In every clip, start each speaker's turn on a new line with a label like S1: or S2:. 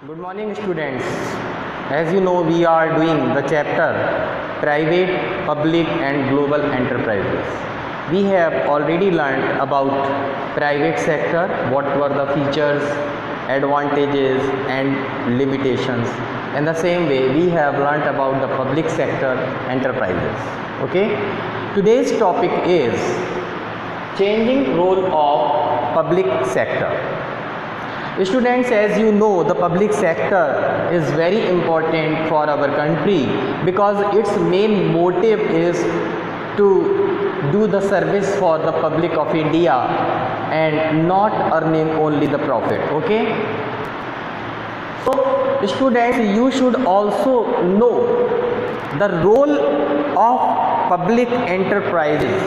S1: Good morning, students. As you know, we are doing the chapter Private, Public and Global Enterprises. We have already learned about private sector, what were the features, advantages and limitations. In the same way, we have learned about the public sector enterprises. Okay? Today's topic is changing role of public sector. Students, as you know, the public sector is very important for our country because its main motive is to do the service for the public of India and not earning only the profit. Okay? So, students, you should also know the role of public enterprises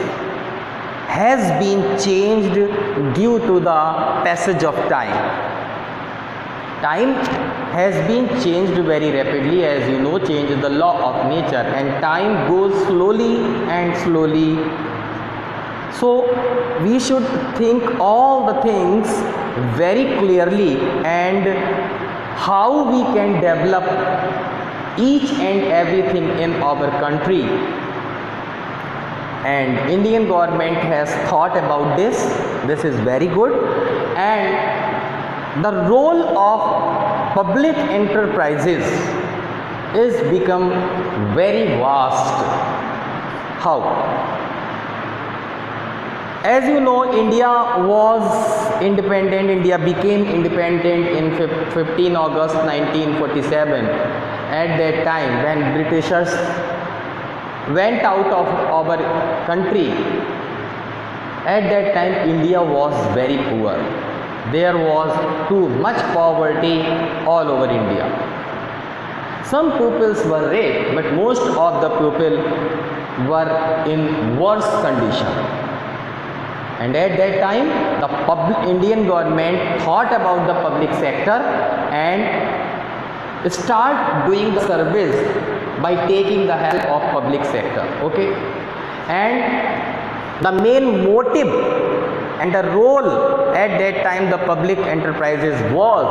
S1: has been changed due to the passage of time. Time has been changed very rapidly, as you know, change is the law of nature and time goes slowly and slowly. So we should think all the things very clearly and how we can develop each and everything in our country. And Indian government has thought about this. This is very good. And the role of public enterprises is become very vast. How? As you know, India was independent. India became independent in 15 August 1947. At that time, when Britishers went out of our country, at that time India was very poor. There was too much poverty all over India. Some pupils were rich, but most of the people were in worse condition. And at that time, the Indian government thought about the public sector and start doing the service by taking the help of public sector. Okay? And the main motive and the role at that time the public enterprises was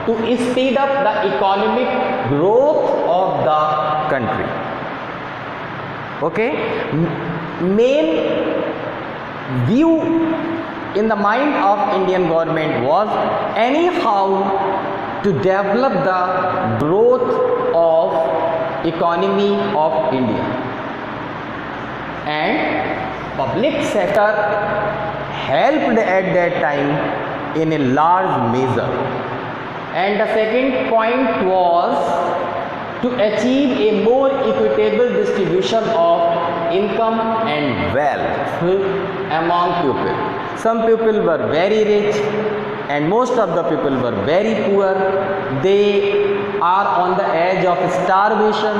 S1: to speed up the economic growth of the country. Okay? Main view in the mind of Indian government was anyhow to develop the growth of economy of India. And public sector helped at that time in a large measure. And the second point was to achieve a more equitable distribution of income and wealth among people. Some people were very rich and most of the people were very poor. They are on the edge of starvation.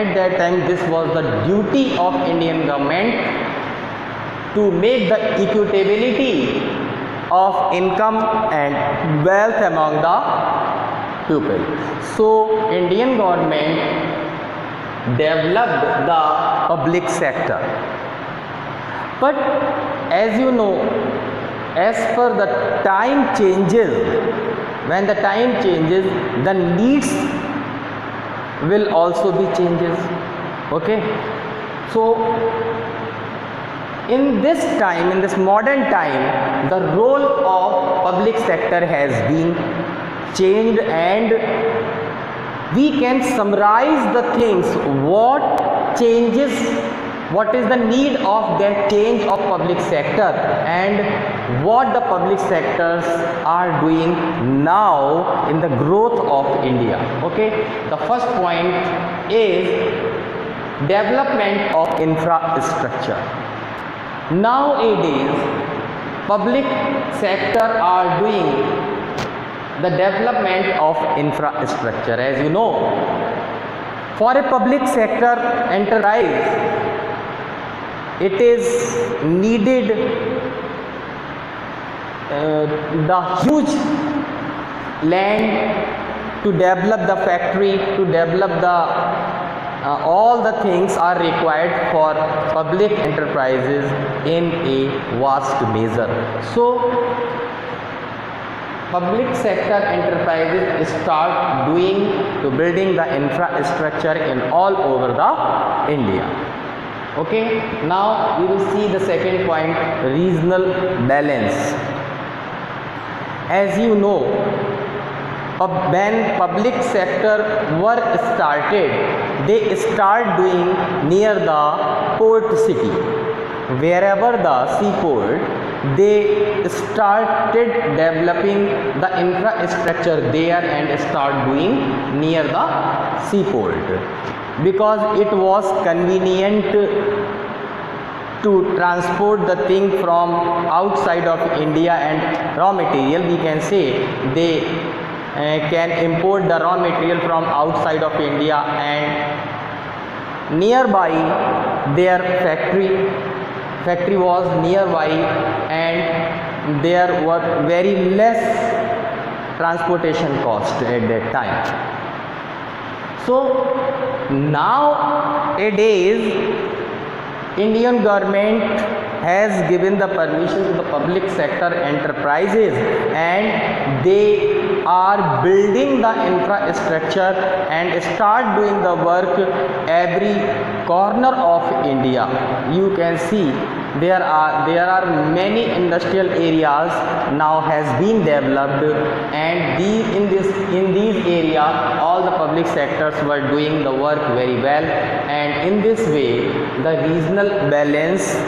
S1: At that time, this was the duty of Indian government to make the equitability of income and wealth among the people. So, Indian government developed the public sector. But as you know, as per the time changes, when the time changes, the needs will also be changes. Okay? So, in this time, in this modern time, the role of public sector has been changed and we can summarize the things, what changes, what is the need of that change of public sector and what the public sectors are doing now in the growth of India. Okay, the first point is development of infrastructure. Nowadays, public sector are doing the development of infrastructure. As you know, for a public sector enterprise, it is needed the huge land to develop the factory, to develop the all the things are required for public enterprises in a vast measure. So public sector enterprises start doing to building the infrastructure in all over the India. Okay, now we will see the second point, regional balance. As you know, when public sector work started, they start doing near the port city. Wherever the seaport, they started developing the infrastructure there and start doing near the seaport, because it was convenient to transport the thing from outside of India, and raw material, we can say they can import the raw material from outside of India, and nearby their factory was nearby, and there were very less transportation cost at that time. So nowadays Indian government has given the permission to the public sector enterprises, and they are building the infrastructure and start doing the work every corner of India. You can see there are many industrial areas now has been developed, and in these area all the public sectors were doing the work very well, and in this way the regional balance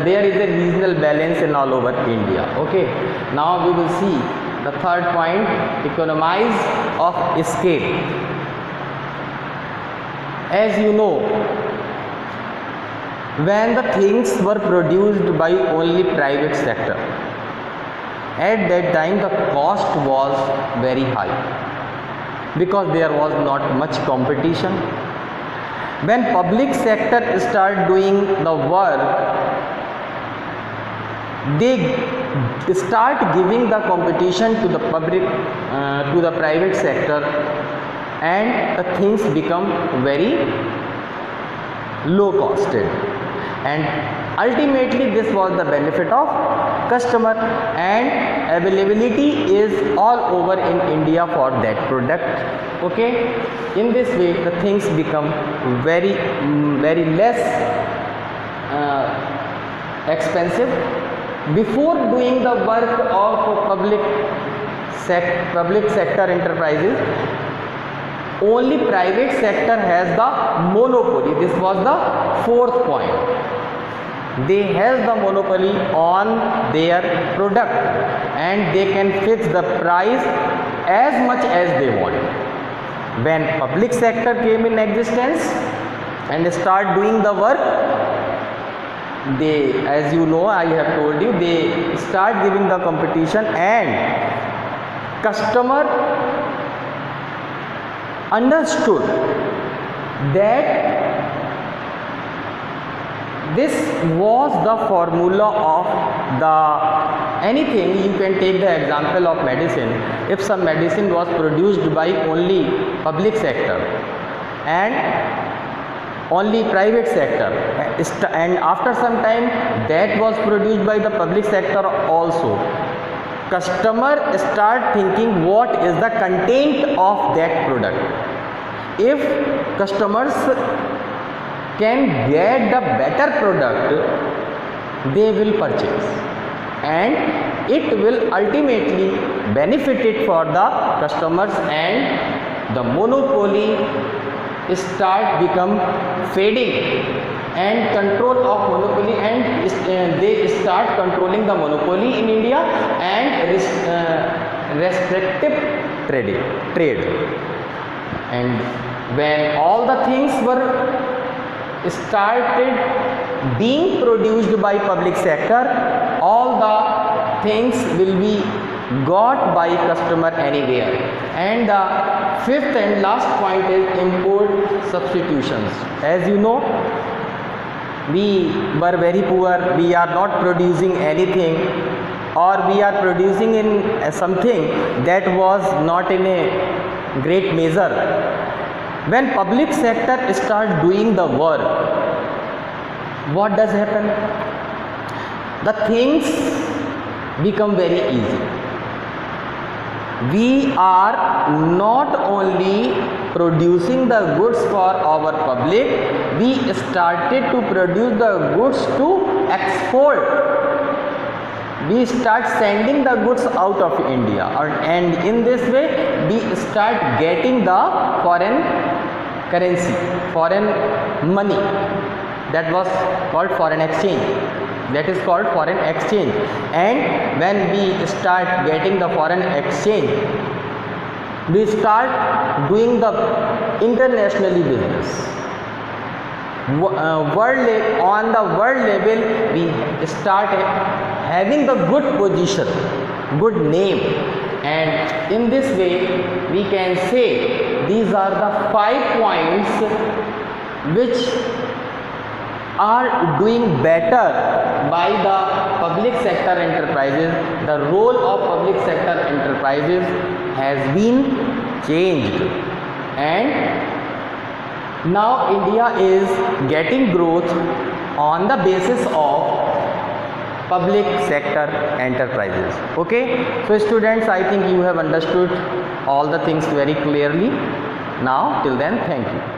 S1: there is a regional balance in all over India. Okay, now we will see the third point, economies of scale. As you know, when the things were produced by only private sector, at that time the cost was very high because there was not much competition. When public sector start doing the work, they start giving the competition to the private sector, and the things become very low costed, and ultimately this was the benefit of customer, and availability is all over in India for that product. Okay, in this way the things become very less expensive. Before doing the work of public sector enterprises, only private sector has the monopoly. This was the fourth point. They have the monopoly on their product, and they can fix the price as much as they want. When public sector came in existence and start doing the work, they, as you know, I have told you, they start giving the competition, and customer understood that this was the formula of the anything. You can take the example of medicine. If some medicine was produced by only public sector and only private sector, and after some time that was produced by the public sector also, customer start thinking what is the content of that product. If customers can get the better product, they will purchase, and it will ultimately benefit it for the customers, and the monopoly start become fading, and control of monopoly, and they start controlling the monopoly in India, and restrictive trade. And when all the things were started being produced by public sector, all the things will be got by customer anywhere. And the fifth and last point is import substitutions. As you know, we were very poor, we are not producing anything, or we are producing in something that was not in a great measure. When public sector start doing the work, what does happen? The things become very easy. We are not only producing the goods for our public, we started to produce the goods to export. We start sending the goods out of India, and in this way we start getting the foreign currency, foreign money. That was called foreign exchange. That is called foreign exchange. And when we start getting the foreign exchange, we start doing the internationally business. On the world level, we start having the good position, good name, and in this way we can say these are the 5 points which are doing better by the public sector enterprises. The role of public sector enterprises has been changed, and now India is getting growth on the basis of public sector enterprises. Okay, so students, I think you have understood all the things very clearly. Now till then, thank you.